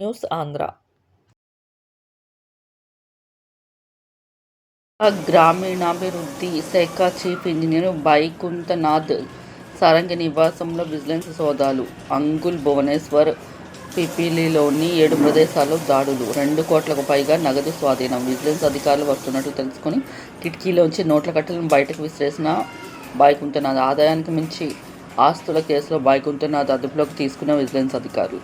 News Andhra. గ్రామీణాభివృద్ధి శాఖ chief engineer వైకుంఠనాథ్ Sarangi నివాసంలో విజిలెన్స్ సోదాలు. అంగుల్, భువనేశ్వర్, పిపిలిలోని 7 ప్రదేశాల్లో దాడులు. 2 కోట్లకు పైగా నగదు స్వాధీనం. విజిలెన్స్ అధికారులు వస్తున్నట్లు తెలుసుకుని కిటికీలోంచి నోట్ల కట్టలను బయటకు విసిరేసిన వైకుంఠనాథ్. ఆదాయానికి మించి ఆస్తుల కేసులో వైకుంఠనాథ్ అదుపులోకి తీసుకున్న విజిలెన్స్ అధికారులు.